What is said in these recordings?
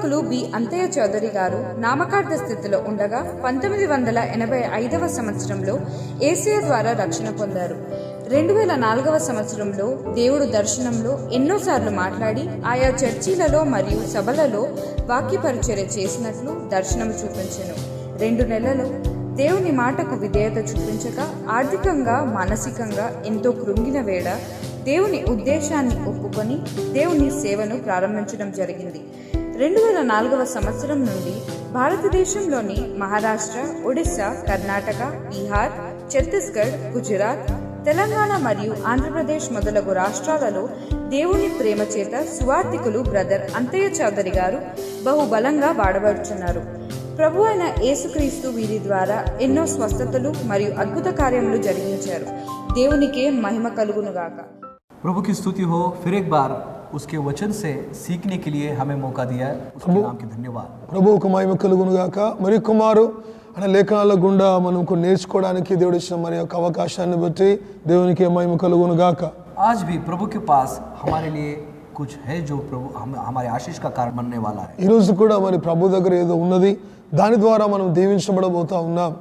సువార్థికులు B Anthaiah Chowdary గారు నామకార్థ స్థితిలో ఉండగా 1985వ సంవత్సరంలో ఏసీయ ద్వారా రక్షణ పొందారు. 2004వ సంవత్సరంలో దేవుడు దర్శనంలో ఎన్నోసార్లు మాట్లాడి ఆయా చర్చిలలో మరియు సభలలో వాక్య పరిచర్య చేసినట్లు దర్శనం చూపించెను. 2 నెలలు దేవుని మాటకు విధేయత చూపించక ఆర్థికంగా మానసికంగా ఎంతో కృంగిన వేళ దేవుని ఉద్దేశాన్ని ఒప్పుకొని దేవుని సేవను ప్రారంభించడం జరిగింది. 2004వ సంవత్సరం నుండి భారతదేశంలోని మహారాష్ట్ర, ఒడిశా, కర్ణాటక, బీహార్, ఛత్తీస్గఢ్, గుజరాత్, తెలంగాణ మరియు ఆంధ్రప్రదేశ్ మొదలగు రాష్ట్రాలలో దేవుని ప్రేమ చేత సువార్థికులు బ్రదర్ అంతయ్య చౌదరి గారు బహుబలంగా వాడబడుచున్నారు. ప్రభు అయిన యేసుక్రీస్తు వీరి ద్వారా ఎన్నో స్వస్థతలు మరియు అద్భుత కార్యములు జరిగించారు. దేవునికే మహిమ కలుగునుగాక. प्रभु की स्तुति हो। फिर एक बार उसके वचन से सीखने के लिए हमें मौका दिया है, उसके नाम की धन्यवाद। ప్రభువుకు మహిమ కలుగునుగాక. మరి కుమారు అనే లేఖనాల గుండా మనకు నేర్చుకోవడానికి దేవుడు ఇచ్చిన మరి యొక్క అవకాశాన్ని బట్టి దేవునికి మహిమ కలుగునుగాక. आज भी प्रभु के पास हमारे लिए कुछ है जो प्रभु हमारे आशीष का कारण बनने वाला है. ఈ రోజు కూడా మరి ప్రభు దగ్గర ఏదో ఉన్నది, దాని ద్వారా మనం దీవించబడబోతా ఉన్నాం.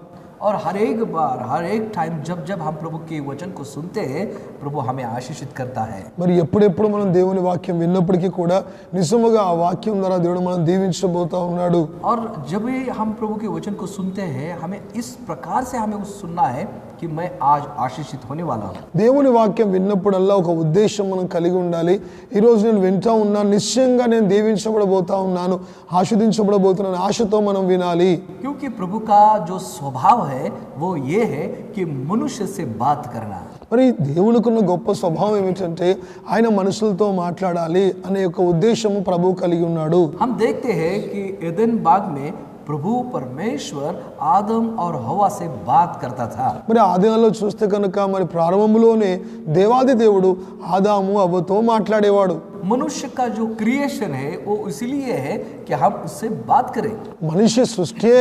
और हर एक बार हर एक टाइम जब जब हम प्रभु के वचन को सुनते हैं, प्रभु हमें आशीषित करता है. మరి ఎప్పుడెప్పుడు మనం దేవుని వాక్యం విన్నప్పటికీ కూడా నిజముగా ఆ వాక్యం ద్వారా దేవుడు మనం దీవించబోతా ఉన్నాడు. और जब भी हम प्रभु के वचन को सुनते हैं, हमें इस प्रकार से हमें सुनना है कि मैं आज आशीषित होने वाला हूँ. దేవుని వాక్యం విన్నప్పుడల్లా ఒక ఉద్దేశం మనం కలిగి ఉండాలి. ఈ రోజు నేను వింటా ఉన్నా, నిశ్చయంగా నేను దీవించబడబోతా ఉన్నాను, ఆశీర్వదించబడబోతున్నాను, ఆశతో మనం వినాలి. क्योंकि प्रभु का जो स्वभाव है वो ये है कि मनुष्य से बात करना. మరి దేవునికున్న గొప్ప స్వభావం ఏమిటంటే ఆయన మనుషులతో మాట్లాడాలి అనే ఒక ఉద్దేశము ప్రభువు కలిగి ఉన్నాడు. हम देखते हैं कि एदन बाग में प्रभु परमेश्वर आदम और हवा से बात करता था. మరి ఆదిలో చూస్తే కనుక మరి ప్రారంభంలోనే దేవాది దేవుడు ఆదాము అవ్వతో మాట్లాడేవాడు. मनुष्य का जो क्रिएशन है वो इसलिए है कि हम उससे बात करें. మనిషి సృష్టియే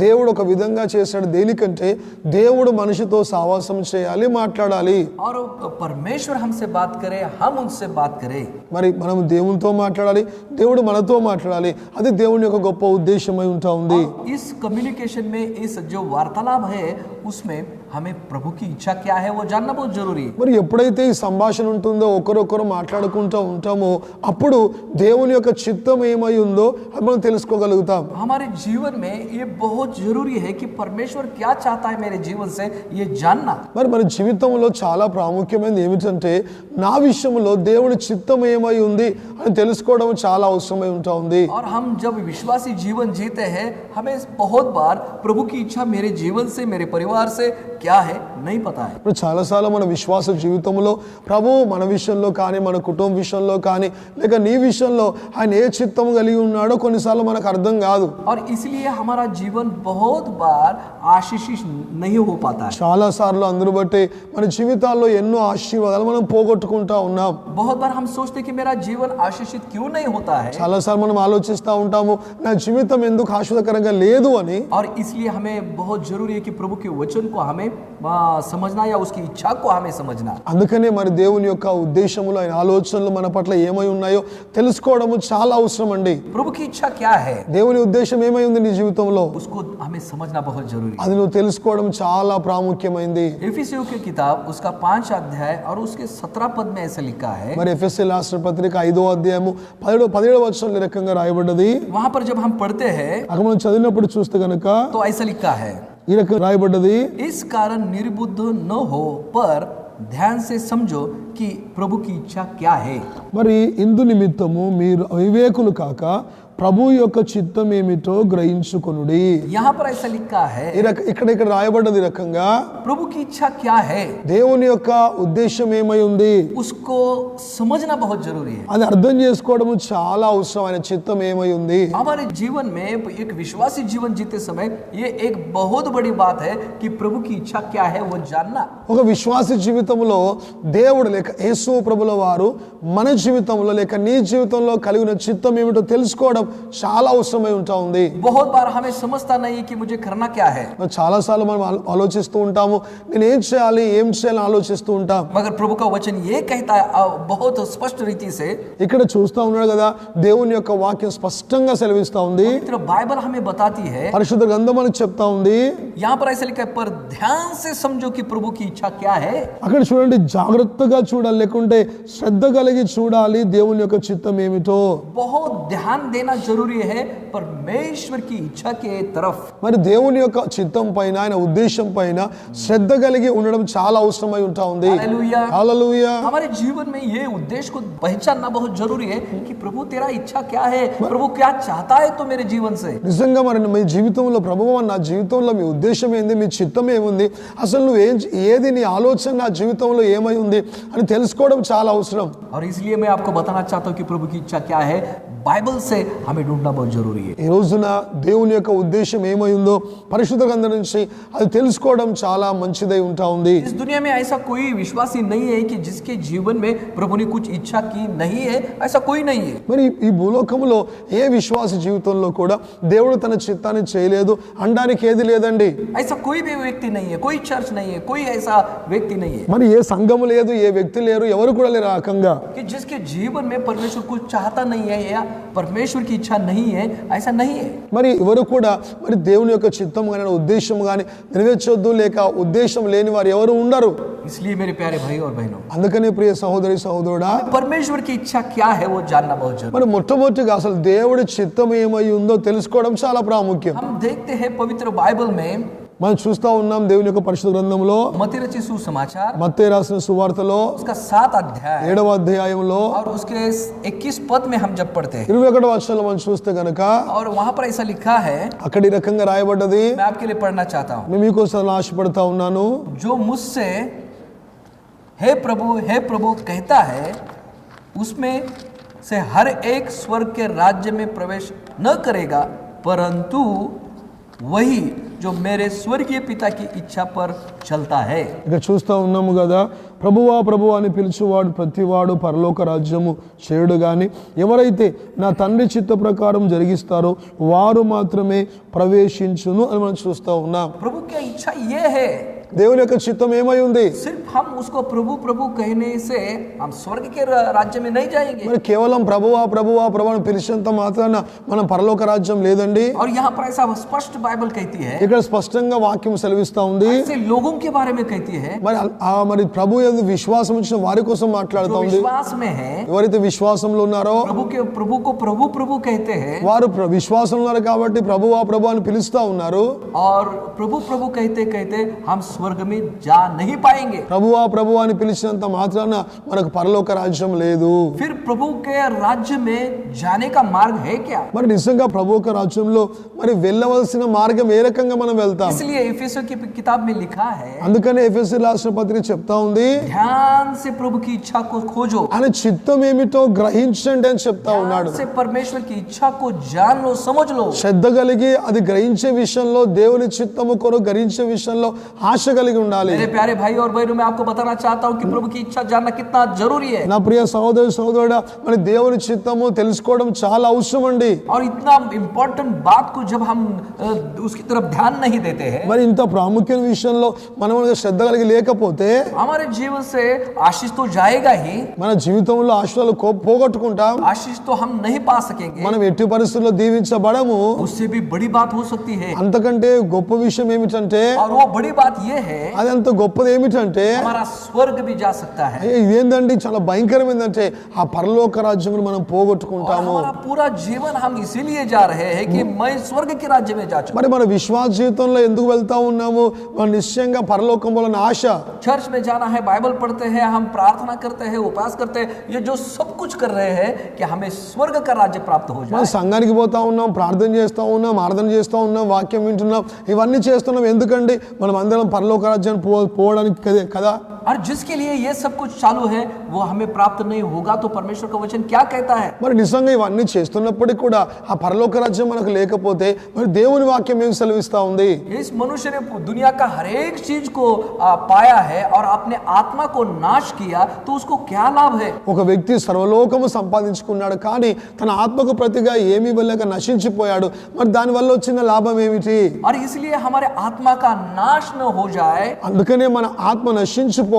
దేవుడు ఒక విధంగా చేశాడు. దేనికంటే దేవుడు మనిషితో సావాసం చేయాలి, మాట్లాడాలి. और परमेश्वर हमसे बात करे, हम उनसे बात करें. మరి మనం దేవునితో మాట్లాడాలి, దేవుడు మనతో మాట్లాడాలి. అది దేవుని యొక్క గొప్ప ఉద్దేశమై ఉంటా ఉంది. इस कम्युनिकेशन में इस जो वार्तालाप है उसमें हमें प्रभु की इच्छा क्या है वो जानना बहुत जरूरी है. మరి ఎప్పుడైతే ఈ సంభాషణ ఉంటుందో, ఒకరొకరు మాట్లాడుకుంటూ ఉంటామో, అప్పుడు దేవుని యొక్క చిత్తం ఏమై ఉందో అది మనం తెలుసుకోగలుగుతాం. हमारे जीवन में ये बहुत जरूरी है कि परमेश्वर क्या चाहता है मेरे जीवन से ये जानना. మరి మన జీవితంలో చాలా ప్రాముఖ్యమైనది ఏమిటంటే నా విషయంలో దేవుని చిత్తం ఏమై ఉంది అని తెలుసుకోవడం చాలా అవసరమై ఉంటా ఉంది. और हम जब विश्वासी जीवन जीते हैं, हमें बहुत बार प्रभु की इच्छा मेरे जीवन से, मेरे परिवार से क्या है नहीं पता है. ఇప్పుడు చాలాసార్లు మన విశ్వాస జీవితంలో ప్రభు మన విషయంలో కానీ, మన కుటుంబ విషయంలో కానీ, లేక నీ విషయంలో ఆయన ఏ చిత్తం కలిగి ఉన్నాడో కొన్నిసార్లు మనకు అర్థం కాదు. और इसलिए हमारा जीवन बहुत बार आशीषित नहीं हो पाता है. చాలా సార్లు అందరూ బట్టి మన జీవితాల్లో ఎన్నో ఆశీర్వాదాలు మనం పోగొట్టుకుంటా ఉన్నాం. बहुत बार हम सोचते कि मेरा जीवन आशीषित क्यों नहीं होता है. చాలా సార్లు మనం ఆలోచిస్తూ ఉంటాము, నా జీవితం ఎందుకు ఆశీర్వాదకరంగా లేదు అని. और इसलिए हमें बहुत जरूरी है कि प्रभु के वचन को हमें समझना या उसकी इच्छा को हमें समझना. అందుకనే మరి దేవుని యొక్క ఉద్దేశములు, ఆయన ఆలోచనలు మన పట్ల ఏమై ఉన్నాయో తెలుసుకోవడము చాలా అవసరం అండి. प्रभु की इच्छा क्या है, దేవుని ఉద్దేశం ఏమై ఉంది నీ జీవితంలో, उसको हमें समझना बहुत जरूरी है. అది నువ్వు తెలుసుకోవడం చాలా ప్రాముఖ్యమైంది. एफिसियों की किताब उसका 5 अध्याय और उसके 17 पद में ऐसा लिखा है. మరి ఎఫెసీ రాసిన పత్రిక 5వ అధ్యాయము 17వ వచనంలో ఈ రకంగా రాయబడ్డది. वहां पर जब हम पढ़ते हैं అక్కడ మనం చదివినప్పుడు చూస్తే గనక तो ऐसा लिखा है, ఈ రకంగా రాయబడ్డది, इस कारण निर्बुद्ध न हो पर ध्यान से समझो कि प्रभु की इच्छा क्या है. మరి ఇందు నిమిత్తము మీరు అవివేకులు కాక ప్రభు యొక్క చిత్తం ఏమిటో గ్రహించుకొనుడి. यहाँ पर ऐसा लिखा है, ఇక్కడ రాయబడ్డది రకంగా प्रभु की इच्छा क्या है దేవుని యొక్క ఉద్దేశం ఏమై ఉంది उसको समझना बहुत जरूरी है. అది అర్థం చేసుకోవడం చాలా అవసరం. ఆయన చిత్తం ఏమై ఉంది. हमारे जीवन में एक विश्वासी जीवन जीते समय ये एक बहुत बड़ी बात है कि प्रभु की इच्छा क्या है वो जानना. ఒక విశ్వాసి జీవితంలో దేవుడు లేక లేక యేసు ప్రభుల వారు మన జీవితంలో లేక నీ జీవితంలో కలిగిన చిత్తం ఏమిటో తెలుసుకోవడం చాలా అవసరమై ఉంటా ఉంది. बहुत बार हमें समझता नहीं कि मुझे करना क्या है, చాలా సార్లు మనం ఆలోచిస్తూ ఉంటాము, నేను ఏం చేయాలి ఆలోచిస్తూ ఉంటాం. मगर प्रभु का वचन ये कहता है बहुत स्पष्ट रीति से, ఇక్కడ చూస్తా ఉన్నాడు కదా, దేవుని యొక్క వాక్యం స్పష్టంగా సెలవిస్తా ఉంది. पवित्र बाइबल हमें बताती है, పరిశుద్ధ గ్రంథం మనకు చెప్తా ఉంది. यहाँ पर ऐसा लिखा है, पर ध्यान से समझो कि प्रभु की इच्छा क्या है. అక్కడ చూడండి, జాగ్రత్తగా చూడాలి, లేకుంటే శ్రద్ధ కలిగి చూడాలి దేవుని యొక్క చిత్తం ఏమిటో. बहुत ध्यान देना जरूरी है परमेश्वर की इच्छा के तरफ. మరి దేవుని యొక్క చిత్తం పైన, ఆయన ఉద్దేశం పైన శ్రద్ధ కలిగి ఉండడం చాలా అవసరమై ఉంటా ఉంది. हालेलुया. హల్లెలూయా. हमारे जीवन में ये उद्देश्य को पहचानना बहुत जरूरी है कि प्रभु तेरा इच्छा क्या है, प्रभु क्या चाहता है तो मेरे जीवन से. నిజంగా మరి మీ జీవితంలో ప్రభువా నా జీవితంలో మీ ఉద్దేశం ఏంది, మీ చిత్తం ఏముంది, అసలు నువ్వు ఏది నీ ఆలోచన నా జీవితంలో ఏమై ఉంది అని తెలుసుకోవడం చాలా అవసరం. और इसलिए मैं आपको बताना चाहता हूँ कि प्रभु की इच्छा क्या है, बाइबल से हमें ढूंढना बहुत जरूरी है. ఈ రోజున దేవుని యొక్క ఉద్దేశం ఏమై ఉందో పరిశుద్ధ గ్రంథం నుంచి అది తెలుసుకోవడం చాలా మంచిదై ఉంటా ఉంది. इस दुनिया में ऐसा कोई विश्वासी नहीं है कि जिसके जीवन में प्रभु ने कुछ इच्छा की नहीं है, ऐसा कोई नहीं है. మరి ఈ భూలోకంలో ఏ విశ్వాసి జీవితంలో కూడా దేవుడు తన చిత్తాన్ని చేయలేదు అనడానికి ఏది లేదండి. ऐसा कोई भी व्यक्ति नहीं है, कोई चर्च नहीं है, कोई ऐसा व्यक्ति नहीं है మరి ఏ సంఘము లేదు, ఏ వ్యక్తి లేరు, ఎవరు కూడా లేరు ఆ రకంగా. कि जिसके जीवन में परमेश्वर कुछ चाहता नहीं है या परमेश्वर की इच्छा नहीं है, ऐसा नहीं है. మరి ఎవరు కూడా మరి దేవుని యొక్క చిత్తం కానీ ఉద్దేశం కానీ నెరవేర్చొద్దు లేక ఉద్దేశం లేని వారు ఎవరు ఉండరు. इसलिए मेरे प्यारे भाई और बहनों, అందుకనే ప్రియ సహోదరి సహోదరుడా, परमेश्वर की इच्छा क्या है वो जानना बहुत जरूरी మరి మొట్టమొదటిగా అసలు దేవుడి చిత్తం ఏమై ఉందో తెలుసుకోవడం చాలా ప్రాముఖ్యం. है. हम देखते हैं पवित्र बाइबल में మనం చూస్తా ఉన్నాం దేవుని యొక్క పరిశుద్ధ గ్రంథంలో मत्ती रचित सुसमाचार మత్తయి రాసిన సువార్తలో उसका 7 अध्याय 7వ అధ్యాయంలో और उसके 21 पद में हम जब पढ़ते हैं 21వ వచనంలో మనం చూస్తే గనక और वहां पर ऐसा लिखा है, అక్కడ ఈ రకంగా రాయబడ్డది. मैं आपके लिए पढ़ना चाहता हूँ. నేను మీకోసం ఆశపడతా ఉన్నాను. जो मुझसे हे प्रभु कहता है, उसमें से हर एक स्वर्ग के राज्य में प्रवेश न करेगा, परंतु वही जो मेरे स्वर्गीय पिता की इच्छा पर चलता है. ఇక చూస్తా ఉన్నాము కదా, ప్రభువా ప్రభువా అని పిలుచువాడు ప్రతివాడు పరలోక రాజ్యము చేయుడు గాని ఎవరైతే నా తండ్రి చిత్త ప్రకారం జరిగిస్తారో వారు మాత్రమే ప్రవేశించును అని మనం చూస్తా ఉన్నాం. प्रभु की इच्छा ये है, దేవుని యొక్క చిత్తం ఏమై ఉంది? सिर्फ हम उसको प्रभु प्रभु कहने से हम स्वर्ग के राज्य में नहीं जाएंगे. మరి కేవలం ప్రభువా ప్రభువా ప్రభు అని పిలిచేంత మాత్రాన మనం పరలోక రాజ్యం లేదండి. और यहाँ पर ऐसा स्पष्ट बाइबल कहती है, ఇక్కడ స్పష్టంగా వాక్యం సెలవిస్తా ఉంది. ऐसे लोगों के बारे में कहती है మరి ప్రభు యందు విశ్వాసం ఉంచిన వారి కోసం మాట్లాడుతా जो ఉంది. विश्वास में है, ఎవరైతే విశ్వాసంలో ఉన్నారో प्रभु को प्रभु प्रभु कहते हैं వారు విశ్వాసంలో ఉన్నారు కాబట్టి ప్రభువా ప్రభు అని పిలుస్తా ఉన్నారు. और प्रभु प्रभु कहते कहते हम स्वर्ग में जा नहीं पाएंगे. ప్రభువా ప్రభు అని పిలిచినంత మాత్రాన మనకు పరలోక రాజ్యం లేదు. फिर प्रभु के राज्य में जाने का मार्ग है क्या? మరి నిజంగా ప్రభు యొక్క రాజ్యంలో మరి వెళ్ళవలసిన మార్గం ఏ రకంగా మనం వెళ్తాం? इसलिए एफेसियों की किताब में लिखा है, అందుకనే ఎఫెసీ రాసిన పత్రిక చెప్తా ఉంది, ध्यान से प्रभु की इच्छा को खोजो, ఆయన చిత్తం ఏమిటో గ్రహించండి అని చెప్తా ఉన్నాడు. ध्यान से परमेश्वर की इच्छा को जान लो, समझ लो. శ్రద్ధ కలిగి అది గ్రహించే విషయంలో, దేవుని చిత్తము కొరకు గ్రహించే విషయంలో ఆశ కలిగి ఉండాలి. मेरे प्यारे भाई और बहनों, मैं आपको बताना चाहता हूं कि प्रभु की इच्छा जानना कितना जरूरी है. నా ప్రియ సహోదరి సహోదరుడా, మరి దేవుని చిత్తము తెలుసుకోవడం చాలా అవసరం అండి. और इतना इंपॉर्टेंट बात को जब हम उसकी तरफ ध्यान नहीं देते हैं, మరి ఇంత ప్రాముఖ్యమైన విషయంలో మనం శ్రద్ధ కలిగి లేకపోతే हमारे जीवन से आशीष तो जाएगा ही, మన జీవితంలో ఆశలు పోగొట్టుకుంటాం. आशीष तो हम नहीं पा सकेंगे, మనం ఎట్టి పరిస్థితుల్లో దీవించబడము. उससे भी बड़ी बात हो सकती है. అంతకంటే గొప్ప విషయం ఏమిటంటే, और वो बड़ी बात ये है, అది అంత గొప్పది ఏమిటంటే, हमारा स्वर्ग भी जा सकता है. ఇదేంటండి చాలా భయంకరం ఏంటంటే ఆ పరలోక రాజ్యం మనం और పోగొట్టుకుంటాము. हमारा पूरा जीवन हम इसीलिए जा रहे हैं कि मैं स्वर्ग के राज्य में जा चुका. మరి మన విశ్వాస జీవితంలో ఎందుకు వెళ్తా ఉన్నాము? మన నిశ్చయంగా పరలోకంలో ఆశ. चर्च में जाना है, बाइबल पढ़ते हैं, हम प्रार्थना करते हैं, उपवास करते हैं, ये जो सब कुछ कर रहे हैं कि हमें स्वर्ग का राज्य प्राप्त हो మనం जाए. సంఘానికి పోతా ఉన్నాం, ప్రార్థన చేస్తా ఉన్నాం, ఆరాధన చేస్తా ఉన్నాం, వాక్యం వింటున్నాం, ఇవన్నీ చేస్తున్నాం ఎందుకండి? మనం అందరం పరలోక రాజ్యాన్ని పోవడానికి కదా. और जिसके लिए ये सब कुछ चालू है वो हमें प्राप्त नहीं होगा, तो परमेश्वर का वचन क्या कहता है? మరి నిజంగా ఇవన్నీ చేస్తున్నప్పటికీ కూడా ఆ పరలోక రాజ్యం మనకు లేకపోతే మరి దేవుని వాక్యం ఏం సెలవిస్తా ఉంది? इस मनुष्य ने दुनिया का हर एक चीज को पाया है और अपने आत्मा को नाश किया, तो उसको क्या लाभ है? ఒక వ్యక్తి సర్వలోకము సంపాదించుకున్నాడు కానీ తన ఆత్మకు ప్రతిగా ఏమీ ఇవ్వలేక నశించిపోయాడు. మరి దాని వల్ల వచ్చిన లాభం ఏమిటి? और इसलिए हमारे आत्मा का नाश न हो जाए, అందుకనే మన ఆత్మ నశించిపోకుండా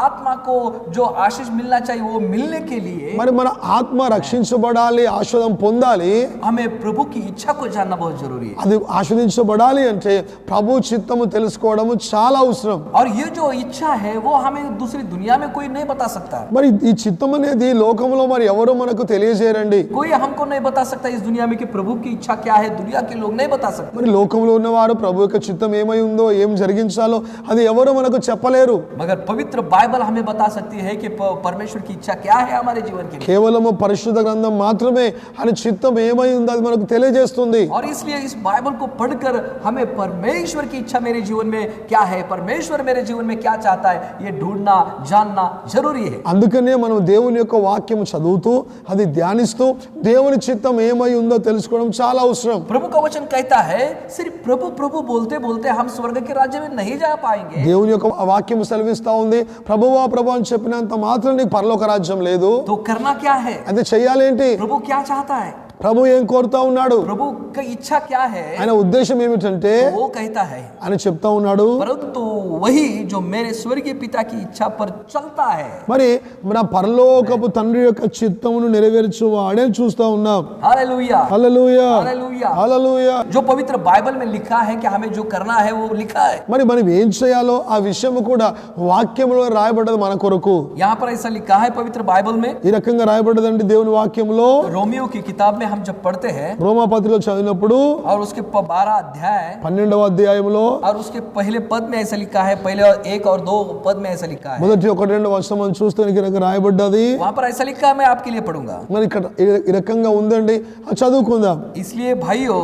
आत्मा को जो आशीष मिलना चाहिए वो मिलने के लिए మరి మన ఆత్మ రక్షించబడాలి, ఆశీర్వాదం పొందాలి, हमें प्रभु की इच्छा को जानना बहुत जरूरी है. అది ఆశీర్వదించబడాలి అంటే ప్రభు చిత్తము తెలుసుకోవడము చాలా అవసరం. और ये जो इच्छा है वो हमें दूसरी दुनिया में कोई नहीं बता सकता. మరి ఈ చిత్తం అనేది లోకంలో మరి ఎవరు మనకు తెలియజేయరండి. कोई हमको नहीं बता सकता इस दुनिया में कि प्रभु की इच्छा क्या है, दुनिया के लोग नहीं बता सकते. మరి లోకంలో ఉన్నవారు ప్రభు యొక్క చిత్తం ఏమై ఉందో ఏం జరిగించాలో అది ఎవరు మనకు చెప్పలేరు. मगर पवित्र बाइबल हमें बता सकती है कि परमेश्वर की इच्छा क्या है हमारे जीवन के लिए. కేవలము పరిశుద్ధ గ్రంథం మాత్రమే ఆయన చిత్తం ఏమై ఉందో అది మనకు తెలియజేస్తుంది. और इसलिए इस बाइबल को पढ़कर हमें परमेश्वर की इच्छा मेरे जीवन में क्या है, परमेश्वर मेरे जीवन में क्या चाहता है, ये ढूंढना जानना जरूरी है. అందుకనే మనం దేవుని యొక్క వాక్యం చదువుతూ అది ధ్యానిస్తూ దేవుని చిత్తం ఏమై ఉందో తెలుసుకోవడం చాలా అవసరం. प्रभु का वचन कहता है सिर्फ प्रभु प्रभु बोलते बोलते हम स्वर्ग के राज्य में नहीं जा पाएंगे. దేవుని యొక్క వాక్యం సెలవిస్తా ఉంది ప్రభువా ప్రభు అని చెప్పినంత మాత్రం నీకు పరలోక రాజ్యం లేదు. तो करना क्या है? అది చెయ్యాలేంటి? प्रभु क्या चाहता है? ప్రభు ఏం కోరుతా ఉన్నాడు? प्रभु की इच्छा क्या है? ఆయన ఉద్దేశం ఏమిటంటే वो कहता है ఆయన చెప్తా ఉన్నాడు परंतु वही जो मेरे स्वर्गीय पिता की इच्छा पर चलता है. మరి మన పరలోకపు తండ్రి యొక్క చిత్తమును నెరవేర్చువాడే చూస్తా ఉన్నాం. Hallelujah hallelujah hallelujah. హల్లెలూయా. जो पवित्र बाइबल में लिखा है कि हमें जो करना है वो लिखा है. మరి మనం ఏం చేయాలో ఆ విషయం కూడా వాక్యంలో రాయబడ్డది మన కొరకు. यहाँ पर ऐसा लिखा है पवित्र बाइबल में. ఈ రకంగా రాయబడ్డదండి దేవుని వాక్యంలో. रोमियो की किताब में हम जब पढ़ते हैं రోమా పత్రిక చదివినప్పుడు और उसके 12 अध्याय 12వ అధ్యాయంలో और उसके पहले पद में ऐसा लिखा है, पहले 1 और 2 पद में ऐसा लिखा है. మొదటి 1-2 వచనం మనం చూస్తే ఈ రకంగా రాయబడ్డది. वहां पर ऐसा लिखा है, मैं आपके लिए पढ़ूंगा. మరి ఇక్కడ ఈ రకంగా ఉందండి, అది చదువుకుందాం. इसलिए भाइयों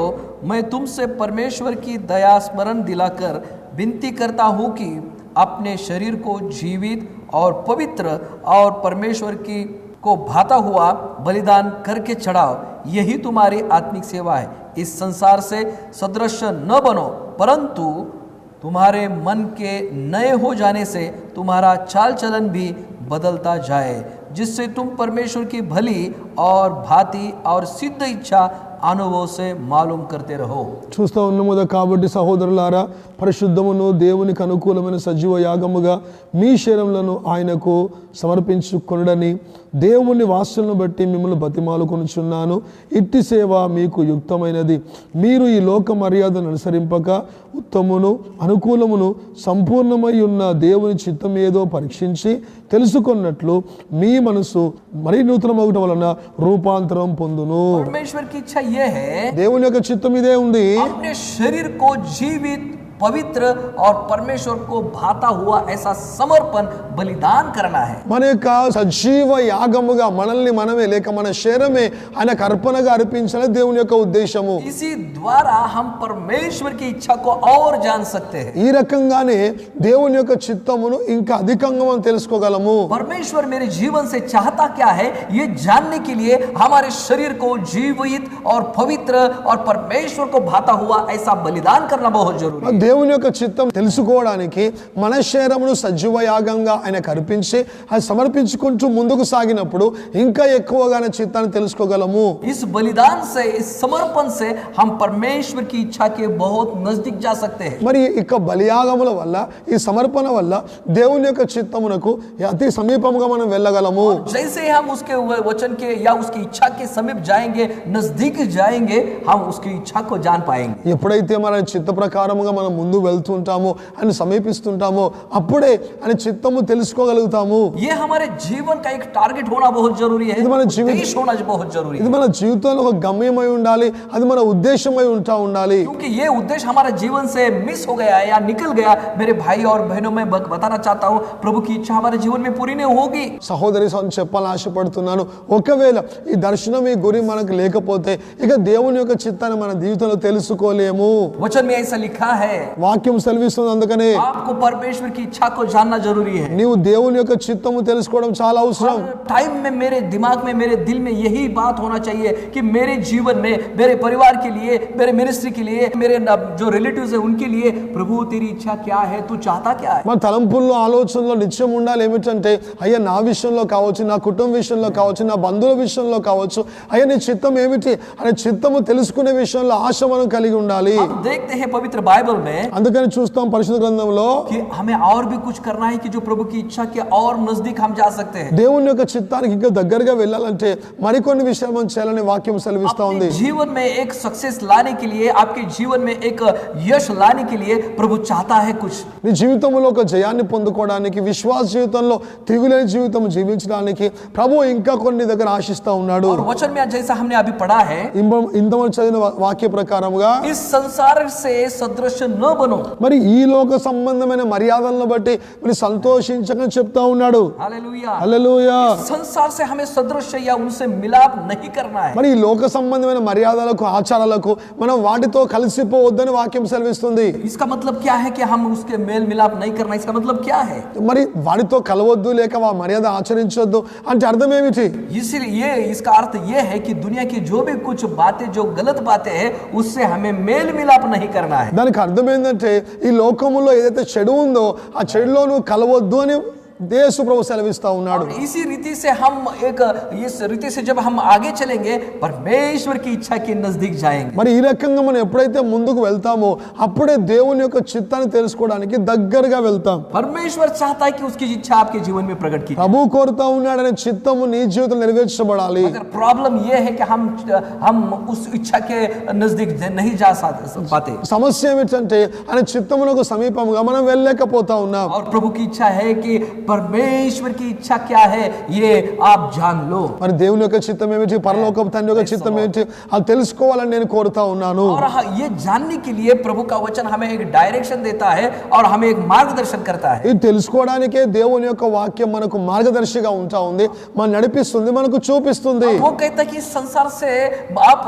मैं तुमसे परमेश्वर की दया स्मरण दिलाकर विनती करता हूं कि अपने शरीर को जीवित और पवित्र और परमेश्वर की को भाता हुआ बलिदान करके चढ़ाओ, यही तुम्हारी आत्मिक सेवा है. इस संसार से सदृश न बनो, परंतु तुम्हारे मन के नए हो जाने से तुम्हारा चाल चलन भी बदलता जाए, जिससे तुम परमेश्वर की भली और भांति और सिद्ध इच्छा అనుభవ से मालूम करते रहो. చూస్తూ ఉన్నాము కాబట్టి సహోదరులారా, పరిశుద్ధమును దేవునికి అనుకూలమైన సజీవ యాగముగా మీ శరీరములను ఆయనకు సమర్పించుకొనుడని దేవుని వాత్సల్యమును బట్టి మిమ్మల్ని బతిమాలుకొనుచున్నాను. ఇట్టి సేవ మీకు యుక్తమైనది. మీరు ఈ లోక మర్యాదను అనుసరింపక ఉత్తమును అనుకూలమును సంపూర్ణమై ఉన్న దేవుని చిత్తం ఏదో పరీక్షించి తెలుసుకున్నట్లు మీ మనసు మరీ నూతనమగుట వలన రూపాంతరం పొందును. परमेश्वर की इच्छा ये है దేవుని యొక్క చిత్తం ఇదే ఉంది. अपने शरीर को जीवित पवित्र और परमेश्वर को भाता हुआ ऐसा समर्पण बलिदान करना है. మన యొక్క సజీవ యాగముగా మనల్ని మనమే లేక మన శరీరమే ఆయనకు అర్పణగా అర్పించాలని దేవుని యొక్క ఉద్దేశము. इसी द्वारा हम परमेश्वर की इच्छा को और जान सकते हैं. ఈ రకంగానే దేవుని యొక్క చిత్తమును ఇంకా అధికంగా మనం తెలుసుకోగలము. परमेश्वर मेरे जीवन से चाहता क्या है ये जानने के लिए हमारे शरीर को जीवित और पवित्र और परमेश्वर को भाता हुआ ऐसा बलिदान करना बहुत जरूरी है. దేవుని యొక్క చిత్తం తెలుసుకోవడానికి మన శరీరమును సజీవ యాగంగా ఆయనకు అర్పించి అది సమర్పించుకుంటూ ముందుకు సాగినప్పుడు ఇంకా ఎక్కువగానే చిత్తాన్ని తెలుసుకోగలము. इस बलिदान से, इस समर्पण से हम परमेश्वर की इच्छा के बहुत नजदीक जा सकते हैं. మరి ఇక బలియాగముల వల్ల ఈ సమర్పణ వల్ల దేవుని యొక్క చిత్తమునకు అతి సమీపంగా మనం వెళ్ళగలము. जैसे हम उसके वचन के या उसकी इच्छा के समीप जाएंगे, नजदीक जाएंगे, हम उसकी इच्छा को जान पाएंगे. ఎప్పుడైతే మన చిత్త ప్రకారముగా మనం ముందు వెళ్తుంటామో అని సమీపిస్తుంటామో అప్పుడే ఆయన చిత్తము తెలుసుకోగలుగుతాము. ये हमारे जीवन का एक टारगेट होना बहुत जरूरी है. ఇది మన उद्देश्य होना बहुत जरूरी ఇది है. మన జీవితంలో ఒక గమ్యమై ఉండాలి, అది మన ఉద్దేశమై ఉండాలి. क्योंकि ये उद्देश्य हमारे जीवन से मिस हो गया या निकल गया, मेरे भाई और बहनों में बताना चाहता हूँ, प्रभु की इच्छा हमारे जीवन में पूरी नहीं होगी. సహోదరి చెప్పాలని ఆశపడుతున్నాను, ఒకవేళ ఈ దర్శనం ఈ గురి మనకు లేకపోతే ఇక దేవుని యొక్క చిత్తాన్ని మన జీవితంలో తెలుసుకోలేము. वचन में ऐसा लिखा है వాక్యం సెలవిస్తుంది అందుకనే आपको परमेश्वर की इच्छा को जानना जरूरी है। నీవు దేవుని యొక్క చిత్తము తెలుసుకోవడం చాలా అవసరం. टाइम में मेरे दिमाग में, मेरे दिल में यही बात होना चाहिए कि मेरे जीवन में, मेरे परिवार के लिए, मेरे मिनिस्ट्री के लिए, मेरे जो रिलेटिव्स है उनके लिए, प्रभु तेरी इच्छा क्या है, तू चाहता क्या है। మన తలంపుల్లో ఆలోచనలో నిత్యం ఉండాలి ఏమిటంటే అయ్యా నా విషయంలో కావచ్చు, నా కుటుంబ విషయంలో కావచ్చు, నా బంధువుల విషయంలో కావచ్చు, అయ్యా నీ చిత్తం ఏమిటి అనే చిత్తము తెలుసుకునే విషయంలో ఆశ మనం కలిగి ఉండాలి. हम देखते हैं पवित्र बाइबल में అందుకని చూస్తాం పరిశుద్ధ గ్రంథంలో कि हमें और भी कुछ करना है कि जो प्रभु की इच्छा के और नजदीक हम जा सकते हैं। దేవుని యొక్క చిత్తానికి ఇంకా దగ్గరగా వెళ్ళాలంటే మరికొన్ని విషయాలు మనం చేయాలని వాక్యం సెలవిస్తా ఉంది. अपने जीवन में एक सक्सेस लाने के लिए, आपके जीवन में एक यश लाने के लिए प्रभु चाहता है कुछ। నీ జీవితంలో ఒక జయాన్ని పొందుకోవడానికి, విశ్వాస జీవితంలో తిరుగులేని జీవితం జీవించడానికి ప్రభు ఇంకా కొన్ని దగ్గర ఆశిస్తా ఉన్నాడు. और वचन में जैसा हमने अभी पढ़ा है, ఇంతమంది చదివిన వాక్య ప్రకారముగా इस संसार से सदृश न बनो। మరి ఈ లోక సంబంధమైన మర్యాదలను బట్టి మరి సంతోషించకని చెప్తా ఉన్నాడు. हालेलुया। హల్లెలూయా. संसार से हमें सदृश या उनसे मिलाप नहीं करना है। మరి ఈ లోక సంబంధమైన మర్యాదలకు, ఆచారాలకు మనం వాటితో కలిసిపోవద్దని వాక్యం సెలవిస్తుంది. इसका मतलब क्या है कि हम उसके मेल मिलाप नहीं करना, इसका मतलब क्या है? మరి వాటితో కలవద్దు లేక ఆ మర్యాద ఆచరించొద్దు అంటే అర్థం ఏమిటి? इसलिए इसका अर्थ ये है कि दुनिया की जो भी कुछ बातें, जो गलत बातें हैं, उससे हमें मेल मिलाप नहीं करना है। దానికి అర్థం ఏంటంటే ఈ లోకములో ఏదైతే చెడు ఉందో ఆ చెడులో నువ్వు కలవద్దు అని యేసు ప్రభు సెలవిస్తా ఉన్నాడు. और इसी रीति से हम इस रीति से जब हम आगे चलेंगे, परमेश्वर की इच्छा के नजदीक जाएंगे। మరి ఈ రకంగా మనం ఎప్పుడైతే ముందుకు వెళ్తామో అప్పుడే దేవుని యొక్క చిత్తాన్ని తెలుసుకోవడానికి దగ్గరగా వెళ్తాం. परमेश्वर चाहता है कि उसकी इच्छा आपके जीवन में प्रकट की। ప్రభు కోరుతా ఉన్నాడనే చిత్తము నీ జీవితంలో నెరవేర్చబడాలి. अगर प्रॉब्लम ये है कि हम उस इच्छा के नजदीक नहीं जा पाते, సమస్య ఏమిటంటే ఆయన చిత్తమునకు సమీపంగా మనం వెళ్ళలేకపోతా ఉన్నాం. और प्रभु की इच्छा है कि परमेश्वर की इच्छा क्या है ये आप जान लो। మరి దేవుని యొక్క చిత్తం ఏమిటి, పరలోకపు తండ్రి యొక్క చిత్తం ఏమిటి అది తెలుసుకోవాలని నేను కోరుతా ఉన్నాను. और ये जानने के लिए प्रभु का वचन हमें एक डायरेक्शन देता है और हमें एक मार्गदर्शन करता है। ఇది తెలుసుకోవడానికే దేవుని యొక్క వాక్యం మనకు మార్గదర్శిగా ఉంటా ఉంది, మనం నడిపిస్తుంది, మనకు చూపిస్తుంది. वो कहता है कि संसार से आप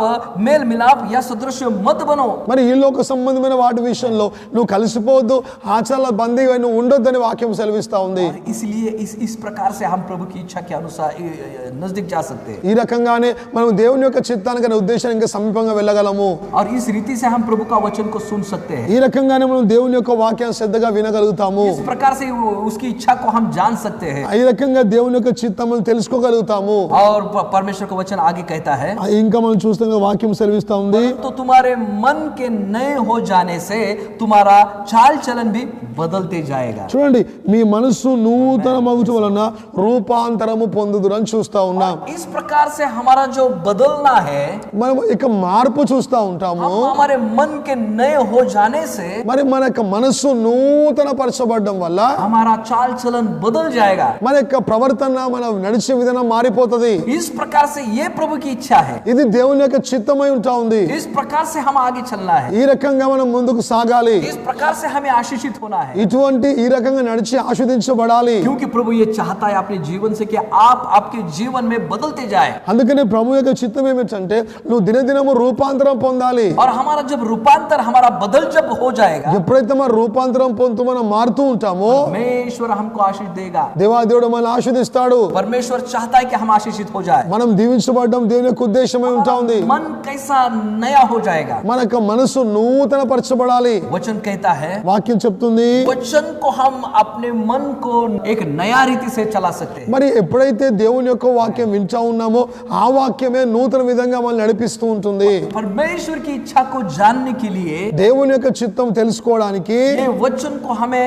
मेल मिलाप या सदृश मत बनो। మరి ఈ లోక సంబంధమైన వాటి విషయంలో నువ్వు కలిసిపోవద్దు, ఆచారాల బందీగా నువ్వు ఉండొద్దని వాక్యం సెలవిస్తా ఉంది. इसलिए इस प्रकार से हम प्रभु की इच्छा के अनुसार नजदीक जा सकते हैं। ఈ రకంగానే మనం దేవుని యొక్క చిత్తానికి అనే ఉద్దేశానికి ఇంకా సమీపంగా వెళ్ళగలము. और इस रीति से हम प्रभु का वचन को सुन सकते हैं। ఈ రకంగానే మనం దేవుని యొక్క వాక్యాన్ని శ్రద్ధగా వినగలుగుతాము. इस प्रकार से उसकी इच्छा को हम जान सकते हैं। ఈ రకంగా దేవుని యొక్క చిత్తమును తెలుసుకోగలుగుతాము. और परमेश्वर का वचन आगे कहता है, ఇంకా మనం చూస్తాం వాక్యం సెలవిస్తా ఉంది, तो तुम्हारे मन के नए हो जाने से तुम्हारा चाल चलन भी बदलते जाएगा। చూడండి మీ మనస్సు నూతన మగుచు వలన రూపాంతరము పొందుదురని చూస్తా ఉన్నాం. इस प्रकार से हमारा जो बदलना है, మనం ఇక మార్పు చూస్తా ఉంటాము. हम हमारे मन के नए हो जाने से మరి మన యొక్క మనస్సు నూతన పరచబడడం వల్ల हमारा चाल चलन बदल जाएगा। మన యొక్క ప్రవర్తన, మన నడిచే విధానం మారిపోతది. इस प्रकार से ये प्रभु की इच्छा है। ఇది దేవుని యొక్క చిత్తమై ఉంటా ఉంది. इस प्रकार से हम आगे चलना है। ఈ రకంగా మనం ముందుకు సాగాలి. इस प्रकार से हमें आशीषित होना है। ఈ రకంగా నడిచి ఆశీర్వదించబడాలి. क्योंकि प्रभु ये चाहता है अपने जीवन से कि आप आपके जीवन में बदलते जाए। అందుకనే ప్రభు యొక్క చిత్తం ఏమిటంటే నువ్వు దినదినము రూపాంతరం పొందాలి. और हमारा जब रूपांतर, हमारा बदल जब हो जाएगा, ఎప్పుడైతే మనం రూపాంతరం పొందుతూ మనం మారుతూ ఉంటామో परमेश्वर हमको आशीष देगा। దేవాదేవుడు మనల్ని ఆశీర్వదిస్తాడు. परमेश्वर चाहता है कि हम आशीषित हो जाए। మనం దీవించబడడం దేవుని యొక్క ఉద్దేశమై ఉంటా ఉంది. मन कैसा नया हो जाएगा। మన యొక్క మనసు నూతన పరచబడాలి. वचन कहता है, వాక్యం చెప్తుంది वचन को हम अपने मन को एक नया रीति से चला सकते हैं। మరి ఎప్పుడైతే దేవుని యొక్క వాక్యం వింటా ఉన్నామో ఆ వాక్యమే నూతన విధంగా మనల్ని నడిపిస్తూ ఉంటుంది. परमेश्वर की इच्छा को जानने के लिए దేవుని యొక్క చిత్తం తెలుసుకోవడానికి ये वचन को हमें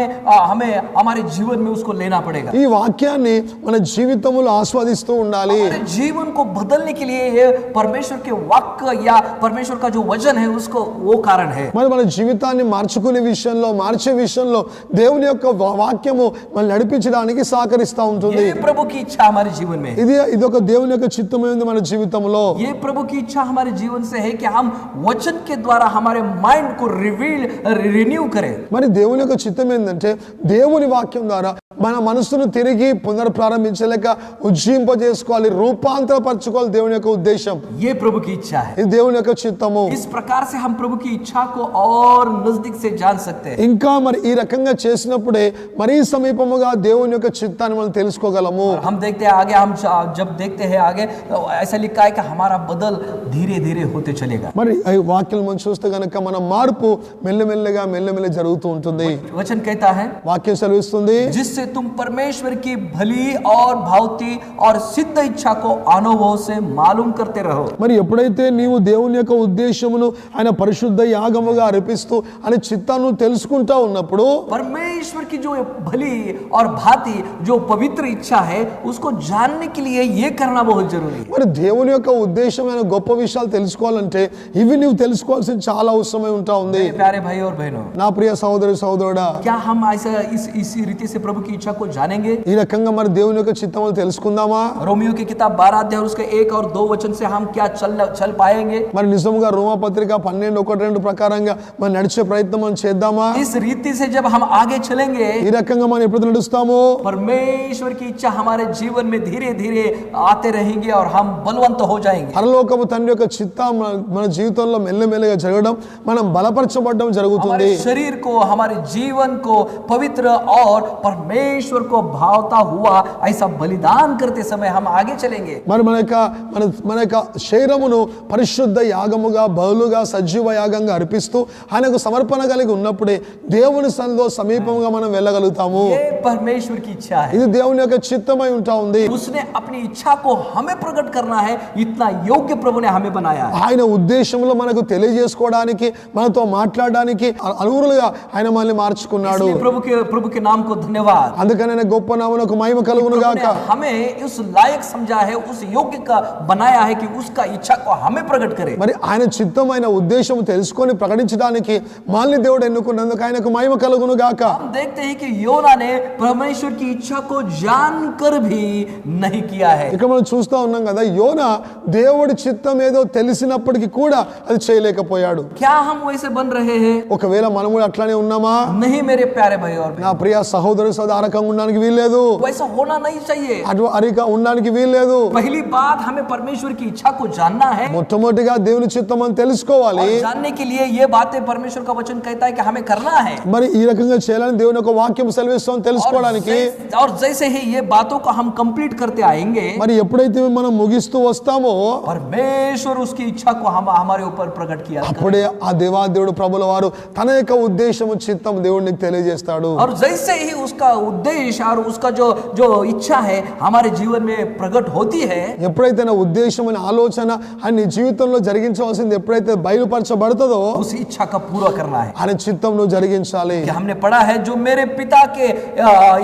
हमारे जीवन में उसको लेना पड़ेगा। ఈ వాక్యాన్ని మన జీవితంలో ఆస్వాదిస్తూ ఉండాలి. हमारे जीवन को बदलने के लिए ये परमेश्वर के वाक्य या परमेश्वर का जो वचन है उसको वो कारण है। మరి మన జీవితాన్ని మార్చుకునే విషయంలో, మార్చే విషయంలో దేవుని యొక్క వాక్యము మనల్ని నడిపించడానికి సహకరిస్తూ ఉంటుంది. ये प्रभु की इच्छा हमारे जीवन में है। ఇదొక దేవుని యొక్క చిత్తమైంది మన జీవితంలో. ये प्रभु की इच्छा हमारे जीवन से है कि हम वचन के द्वारा हमारे माइंड को रिन्यू करें। మరి దేవుని యొక్క చిత్తం ఏంటంటే దేవుని వాక్యం ద్వారా మన మనసును తిరిగి పునర్ప్రారంభించలేక ఉజ్జింపజేసుకోవాలి, రూపాంతరపరచుకోవాలి దేవుని యొక్క ఉద్దేశం. ये प्रभु की इच्छा है. ఇది దేవుని యొక్క చిత్తము. इस प्रकार से हम प्रभु की इच्छा को और नजदीक से जान सकते हैं. ఇంకా మరి ఈ రకంగా చేసినప్పుడే మరీ సమీపముగా దేవుని యొక్క చిత్తాన్ని మనం తెలుసుకోగలము. हम देखते हैं आगे, हम जब देखते हैं आगे ऐसा लिखा है कि हमारा बदल धीरे धीरे होते चलेगा. మరి ఈ వాక్యం మనం చూస్తే గనక మన మార్పు మెల్లమెల్లగా జరుగుతూ ఉంటుంది. वचन कहता है, వాక్యం సెలవిస్తుంది, जिससे तुम परमेश्वर की भली और भावती और सिद्ध इच्छा को अनुभव से मालूम करते रहो. మరి ఎప్పుడైతే నీవు దేవుని యొక్క ఉద్దేశమును ఆయన పరిశుద్ధ యాగముగా అర్పిస్తూ ఆయన చిత్తాన్ని తెలుసుకుంటా ఉన్నప్పుడు परमेश्वर की जो भली और भांति जो पवित्र इच्छा है उसको जानने के लिए ये करना बहुत जरूरी है. మరి దేవుని యొక్క ఉద్దేశమైన గొప్ప విషయాలు తెలుసుకోవాలంటే ఇవి నువ్వు తెలుసుకోవాల్సిన చాలా అవసరమై ఉంటా ఉంది. प्यारे भाई और बहनों, నా ప్రియ సహోదరి సహోదరుడా, क्या हम ऐसा इसी रीति से प्रभु की इच्छा को जानेंगे? ఈ రకంగా మరి దేవుని యొక్క చిత్తమును తెలుసుకుందామా? रोमियो की किताब 12 अध्याय और उसके 1 और 2 वचन से हम क्या चल पाएंगे? మరి నిజంగా రోమాపత్రిక 12:1-2 ప్రకారంగా మనం నడిచే ప్రయత్నం మనం చేద్దామా? इस रीति से जब हम आगे चलेंगे, ఈ రకంగా మనం ఎప్పుడు నడుస్తామో परमेश्वर की इच्छा हमारे जीवन में धीरे धीरे आते रहेंगे और हम बलवंत हो जाएंगे. పరలోకపు తండ్రి యొక్క చిత్తం మన జీవితంలో మెల్లమెల్లగా జరగడం, మనం బలపరచబడడం జరుగుతుంది. हमारे शरीर को, हमारे जीवन को पवित्र और परमेश्वर को भावता हुआ ऐसा बलिदान करते समय हम आगे चलेंगे. మరి మన యొక్క శరీరమును పరిశుద్ధ యాగముగా బలుగా సజీవ యాగంగా అర్పిస్తూ ఆయనకు సమర్పణ కలిగి ఉన్నప్పుడే దేవుని సన్నిధిలో సమీపంగా మనం వెళ్ళగలుగుతాము. ये परमेश्वर की इच्छा है. ఇది దేవుని యొక్క చిత్తమై ఉంటా ఉంది. उसने अपनी इच्छा को हमें प्रकट करना है, इतना योग्य प्रभु ने हमें बनाया है. ఆయన ఉద్దేశంలో మనకు తెలియజేసుకోవడానికి, మనతో మాట్లాడడానికి అనుగుణంగా ఆయన మనల్ని మార్చుకున్నాడు. इसलिए प्रभु के नाम को धन्यवाद. అందుకనే గొప్ప నామమునకు మహిమ కలుగును గాక. हमें उस लायक समझा है, उस योग्य का बनाया है कि उसका इच्छा को हमें प्रकट करे. మరి ఆయన చిత్తమైన ఉద్దేశం తెలుసుకొని ప్రకటించడానికి మనల్ని దేవుడు ఎన్నుకున్నందుకు ఆయనకు మహిమ కలుగును గాక. हम देखते हैं कि योना ने परमेश्वर की इच्छा को जानकर भी नहीं किया है. ఇక్కడ మనం చూస్తా ఉన్నాం కదా, యోనా దేవుడి చిత్తం ఏదో తెలిసినప్పటికీ కూడా అది చేయలేకపోయాడు. क्या हम वैसे बन रहे हैं? ఒకవేళ మనం కూడా అట్లానే ఉన్నామా? नहीं मेरे प्यारे भाई और నా ప్రియ సహోదరు సదారకంగా ఉండడానికి వీల్లేదు. वैसा होना नहीं चाहिए. అరిగా ఉండడానికి వీల్లేదు. पहली बात, हमें परमेश्वर की इच्छा को जानना है. మొట్టమొదటిగా దేవుని చిత్తం అని తెలుసుకోవాలి. और जानने के लिए ये बातें परमेश्वर का वचन कहता है कि हमें करना है. మరి ఈ రకంగా చేయాలని దేవుని యొక్క వాక్యం సెలవిస్తామని తెలుసుకోవడానికి और जैसे ही ये बातों को हम कंप्लीट करते आएंगे, మరి ఎప్పుడైతే మనం ముగిస్తూ వస్తామో परमेश्वर उसकी इच्छा को हम हमारे ऊपर प्रकट किया. అప్పుడే ఆ దేవాదేవుడు ప్రభుల వారు తన యొక్క ఉద్దేశము చిత్తం దేవుడికి తెలియజేస్తాడు. और जैसे ही उसका उद्देश्य और उसका जो इच्छा है हमारे जीवन में प्रकट होती है, ఎప్పుడైతే నా ఉద్దేశం అనే ఆలోచన ఆయన నీ జీవితంలో జరిగించవలసింది ఎప్పుడైతే బయలుపరచబడుతుందో उस इच्छा का पूरा करना है. ఆయన చిత్తం నువ్వు జరిగించాలి. कि हमने पढ़ा है, जो मेरे पिता के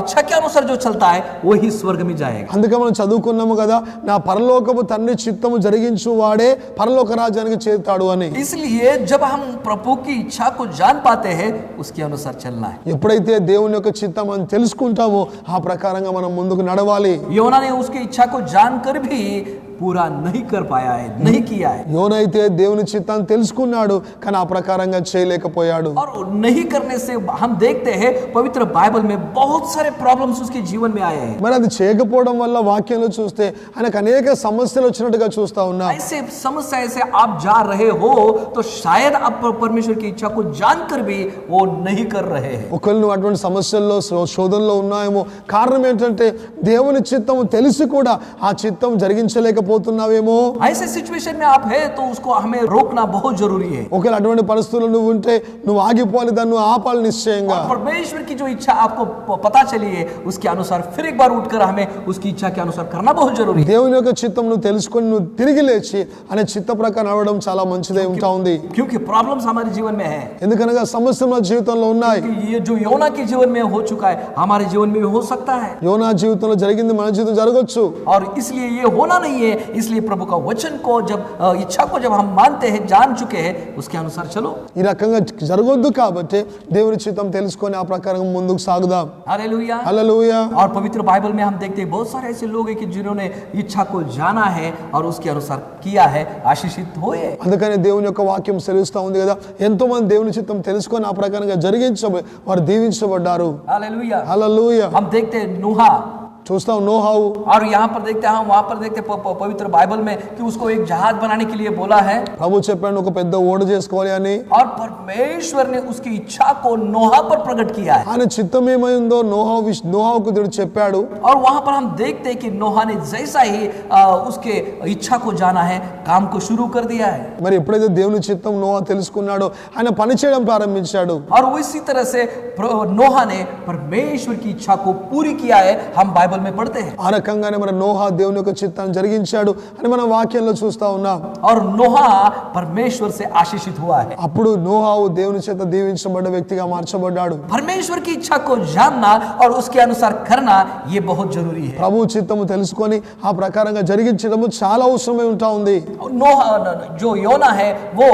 इच्छा के अनुसार जो चलता है वही स्वर्ग में जाएगा. అందుకే మనం చదువుకున్నాము కదా, నా పరలోకపు తండ్రి చిత్తము జరిగించు వాడే పరలోక రాజ్యానికి చేరుతాడు అని. इसलिए जब हम प्रभु की इच्छा को जान पाते हैं, उसके अनुसार चलना है. ఎప్పుడైతే దేవుని యొక్క చిత్తం మనం తెలుసుకుంటామో ఆ ప్రకారంగా మనం ముందుకు నడవాలి. योना ने उसकी इच्छा को जानकर भी पूरा नहीं कर पाया है, नहीं किया है. యోనైతే దేవుని చిత్తాన్ని తెలుసుకున్నాడు కానీ ఆ ప్రకారంగా చేయలేకపోయాడు. और नहीं करने से हम देखते हैं पवित्र बाइबल में बहुत सारे प्रॉब्लम्स उसके जीवन में आए हैं. మరి అది చేయకపోవడం వల్ల వాక్యంలో చూస్తే ఆయనకు అనేక సమస్యలు వచ్చినట్టుగా చూస్తా ఉన్నాం. ऐसे समस्या से आप जा रहे हो तो शायद आप परमेश्वर की इच्छा को जानकर भी वो नहीं कर रहे हैं. ఒకవేళ నువ్వు అటువంటి సమస్యల్లో శోధనలో ఉన్నాయేమో, కారణం ఏంటంటే దేవుని చిత్తము తెలిసి కూడా ఆ చిత్తం జరిగించలేకపోతున్నావేమో. ऐसे सिचुएशन में आप है तो उसको हमें रोकना बहुत जरूरी है. ఒకవేళ అటువంటి పరిస్థితుల్లో నువ్వు ఉంటే నువ్వు ఆగిపోవాలి, దాన్ని నువ్వు ఆపాలి నిశ్చయంగా. और परमेश्वर की जो इच्छा आपको पता चली है उसके अनुसार फिर एक बार उठकर हमें उसकी इच्छा के अनुसार करना बहुत जरूरी है. దేవుని యొక్క చిత్తం నువ్వు తెలుసుకొని నువ్వు తిరిగి లేచి అనే చిత్త ప్రకారం నడవడం చాలా మంచిదే ఉంటా ఉంది. क्योंकि प्रॉब्लम्स हमारे जीवन में है. ఎందుకనగా సమస్యలు మన జీవితంలో ఉన్నాయి. ये जो योना के जीवन में हो चुका है हमारे जीवन में भी हो सकता है. యోనా జీవితంలో జరిగింది మన జీవితం జరగొచ్చు. और इसलिए ये होना नहीं है इसलिए प्रभु का वचन को जब इच्छा को जब हम मानते हैं, जान चुके हैं, उसके अनुसार चलो। ఈ రకంగా జరగొద్దు కాబట్టి దేవుని చిత్తం తెలుసుకొని ఆ ప్రకారం ముందుకు సాగుదాం. हालेलुया। హల్లెలూయా. और पवित्र बाइबल में हम देखते हैं बहुत सारे ऐसे लोग हैं कि जिन्होंने इच्छा को जाना है और उसके अनुसार किया है, आशीषित हुए। అందుకని దేవుని యొక్క వాక్యం సెలవిస్తూ ఉంది కదా, ఎంతో మంది దేవుని చిత్తం తెలుసుకొని ఆ ప్రకారంగా వారు దీవించబడ్డారు. हालेलुया। హల్లెలూయా. हम देखते हैं नूहा, చూస్తాం నోహావు. और यहाँ पर देखते हैं, हम वहां पर देखते हैं पवित्र बाइबल में कि उसको एक जहाज बनाने के लिए बोला है। ప్రభు చెప్పాడు ఒక పెద్ద ఓడ చేసుకోవాలి అని. और परमेश्वर ने उसकी इच्छा को नोहा पर प्रकट किया है। ఆయన చిత్తం ఏమైందో నోహావుకు దేవుడు చెప్పాడు. और वहां पर हम देखते हैं कि नोहा ने जैसा ही उसके इच्छा को जाना है, काम को शुरू कर दिया है। మరి ఎప్పుడైతే దేవుని చిత్తం నోహా తెలుసుకున్నాడో ఆయన పని చేయడం ప్రారంభించాడు. और उसी तरह से नोहा ने परमेश्वर की इच्छा को पूरी किया है, हम बाइबल में पढ़ते हैं। ఆ రకంగానే మన నోహా దేవుని యొక్క చిత్తాన్ని జరిగించాడు అని మనం వాక్యంలో చూస్తా ఉన్నాం. और नोहा परमेश्वर से आशीषित हुआ है। అప్పుడు నోహావు దేవుని చేత దీవించబడ్డ వ్యక్తిగా మార్చబడ్డాడు. परमेश्वर की इच्छा को जानना और उसके अनुसार करना ये बहुत जरूरी है। ప్రభు చిత్తము తెలుసుకొని ఆ ప్రకారంగా జరిగించడము చాలా అవసరమై ఉంటా ఉంది. नोहा जो योना है वो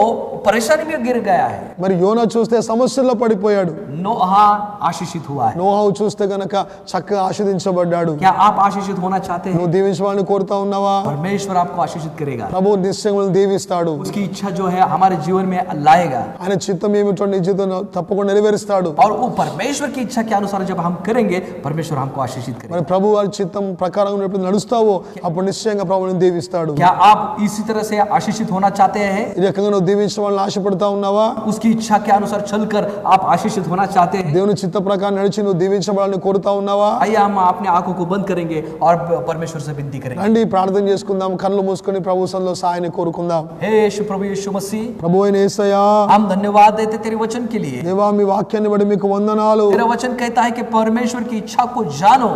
परेशानी में गिर गया है। మరి యోనా చూస్తే సమస్యల్లో పడిపోయాడు. नोहा आशीषित हुआ है। నోహావు చూస్తే గనక చక్కగా ఆశీర్వదించబడ్డాడు. क्या आप आशीषित होना चाहते हैं? నువ్వు దీవించవాలని కోరుతా ఉన్నావా? परमेश्वर आपको आशीषित करेगा। ప్రభు నిశ్చయములను దీవిస్తాడు. उसकी इच्छा जो है हमारे जीवन में लाएगा। ఆయన చిత్తం ఏమిటో నీ జీవితంలో తప్పకుండా నెరవేరుస్తాడు. और वो परमेश्वर की इच्छा के अनुसार जब हम करेंगे, परमेश्वर हमको आशीषित करेगा। మరి ప్రభు వారి చిత్తం ప్రకారం ఎప్పుడు నడుస్తావో అప్పుడు నిశ్చయంగా ప్రభువుని దీవిస్తాడు. क्या आप इसी तरह से आशीषित होना चाहते हैं? ఈ రకంగా నువ్వు దీవించవాలని ఆశపడతా ఉన్నావా? उसकी इच्छा के अनुसार चलकर आप आशीषित होना चाहते हैं? దేవుని చిత్త ప్రకారం నడిచి నువ్వు దీవించబడాలని కోరుతా ఉన్నావా? आइए हम अपने आंखों को बंद करेंगे और परमेश्वर से विनती करेंगे। రండి ప్రార్థన చేసుకుందాం. కళ్ళు మూసుకొని ప్రభు సన్నిధిలో సహాయాన్ని కోరుకుందాం. हे यीशु प्रभु यीशु मसीह, ప్రభు అయిన యేసయ్యా, हम धन्यवाद देते तेरे वचन के लिए। దేవా మీ వాక్యాన్ని బట్టి మీకు వందనాలు. तेरा वचन कहता है कि परमेश्वर की इच्छा को जानो।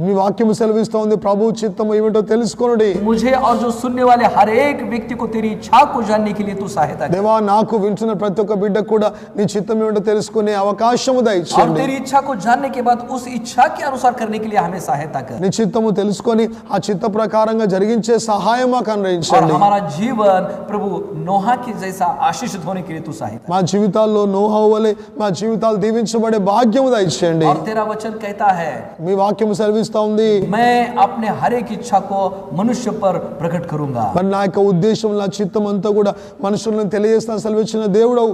మీ వాక్యం సెలవిస్తూ ఉంది ప్రభు చిత్తం ఏమిటో తెలుసుకోండి. मुझे और जो सुनने वाले हर एक व्यक्ति को तेरी इच्छा को जानने के लिए तू सहायता कर। దేవా నాకు వింటున్న ప్రతి ఒక్క బిడ్డ కూడా నీ చిత్తం ఏమిటో తెలుసుకునే అవకాశము और దయచేయండి. तेरी इच्छा को जानने के बाद उस इच्छा के अनुसार करने के लिए हमें सहायता कर। నీ చిత్తము తెలుసుకొని ఆ చిత్త ప్రకారంగా జరిగించే సహాయం మాకు और అనుగ్రహించండి. हमारा जीवन प्रभु नोहा के जैसा आशीषित होने के लिए तू सहायता మా జీవితాల్లో నోహావు వలె మా జీవితాలు దీవించబడే భాగ్యము దయచేయండి. और तेरा वचन कहता है, మీ వాక్యం సెలవిస్తా ఉంది मैं अपने हर एक इच्छा को मनुष्य पर प्रकट करूंगा। మరి నా యొక్క ఉద్దేశం నా చిత్తం అంతా కూడా మనుషులను తెలియజేస్తా సెలవిచ్చిన దేవుడవు.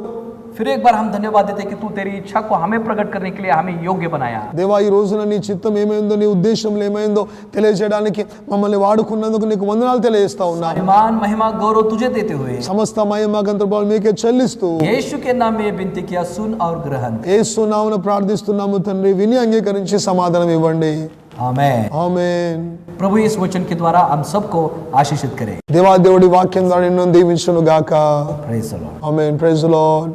फिर एक बार हम धन्यवाद देते कि तू तेरी इच्छा को हमें प्रकट करने के लिए हमें योग्य बनाया। దేవా ఈ రోజున నీ చిత్తం ఏమైందో నీ ఉద్దేశం ఏమైందో తెలియజేయడానికి మమ్మల్ని వాడుకున్నందుకు నీకు వందనాలు తెలియజేస్తా ఉన్నాను. सम्मान महिमा गौरव तुझे देते हुए సమస్త మహిమ గంతర్భాలు మీకే చెల్లిస్తూ यीशु के नाम में विनती किया, सुन और ग्रहण। యేసు నామమున ప్రార్థిస్తున్నాము తండ్రి, విని అంగీకరించి సమాధానం ఇవ్వండి. आमेन। ఆమేన్. प्रभु इस वचन के द्वारा हम सबको आशीषित करे। దేవా దేవుడి వాక్యం ద్వారా నిన్ను దీవించును గాక. Praise the lord. ఆమేన్. Praise the lord.